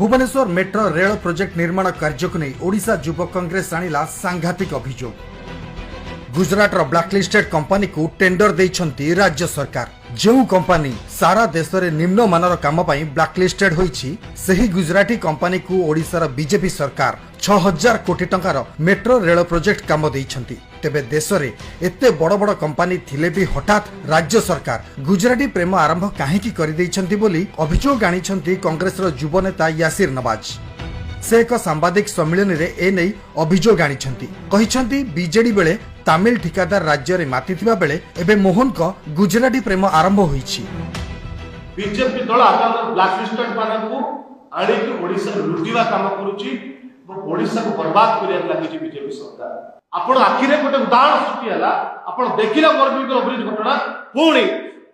Bhubaneswar metro rail project निर्माण कार्य को नहीं ओडिशा युव कांग्रेस आणिला सांघातिक अभियोग। गुजरात ब्लैकलिस्टेड कंपनी को टेंडर देइछंती राज्य सरकार। जो कंपनी सारा देश में निम्न मानर काम ब्लैकलिस्टेड होईछि सही गुजराती कंपनी को ओडिशार बीजेपी सरकार 6000 कोटी टंकार मेट्रो रेल प्रोजेक्ट काम देइछंती। तेबे देश में एते बड़ बड़ कंपनी थिले भी हठात राज्य सरकार गुजराती प्रेम आरंभ काहेकि करि देइछंती बोली अभियोग आनिछंती कांग्रेसर युव नेता यासिर नवाज। से एक सांबादिक सम्मेलन रे ए नै अभियोग आनिछंती। कहिछंती बीजेडी बेले तमिल ठिकादार राज्य रे माती थिबा बेले एबे मोहन को गुजराती प्रेम आरंभ होईछि। बीजेपी दल आगामी ब्लैकलिस्टेड मानकू आड़ी के ओडिसा लुटिवा काम करूची ओडिसा को बर्बाद करिया लागि बीजेपी सरकार। आपण आखिरे गोटे उदाहरण सृष्टि हला। आपण देखिला मोरबी ब्रिज घटना पुणी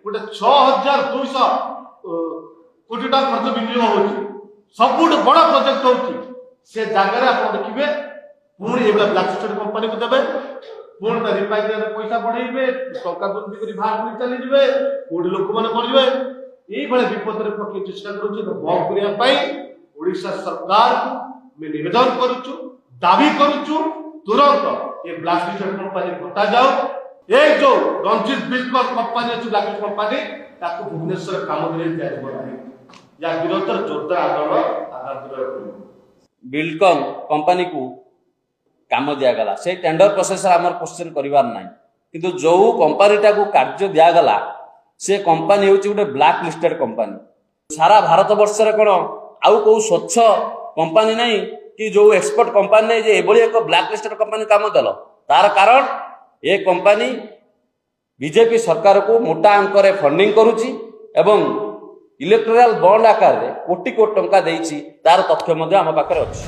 गोटे 6200 कोटी टका खर्च विनियोग होची सबुठ बड़ा प्रोजेक्ट होची से जगह रे आपण देखिबे पुणी एबला ब्लैकलिस्टेड कंपनी को देबे पुणी ता रिफाइनरी पैसा बढ़ाइबे टका दुर्नीति करी भाग में चली जिवे कोडी लोक माने कर जिवे एई बळे विपद रे पके चेष्टा करूची तो बॉम्ब करिया पाई ओडिशा सरकार को मैं निवेदन करूछु दाबी करूछु तुरंत ये ब्लैकलिस्टेड कंपनी हटा जाओ। ए जो रंजित बिल्डकॉन कंपनी अछि ब्लैकलिस्ट कंपनी ताको भुवनेश्वर काम करे जाय बोलाही या विरोध जोरदार आंदोलन आगामी बिल्डकॉन कंपनी को काम दिगला से टेंडर प्रोसेस आमर क्वेश्चन करिवार नाही किंतु जो कंपनीटा को कार्य दिगला से कंपनी होची गोटे ब्लैक लिस्टेड कंपनी। सारा भारत वर्ष रे कोन आउ को स्वच्छ कंपनी नहीं कि जो एक्सपोर्ट कंपनी नहीं जे एबोली एक ब्लैक लिस्टेड कंपनी काम देलो तार कारण ए कंपनी बीजेपी सरकार को मोटा अंक रे फंडिंग करूची एवं इलेक्टोरल बॉन्ड आकार रे कोटी कोटी टंका देइची तार तथ्य मध्ये हम पाखरे अछि।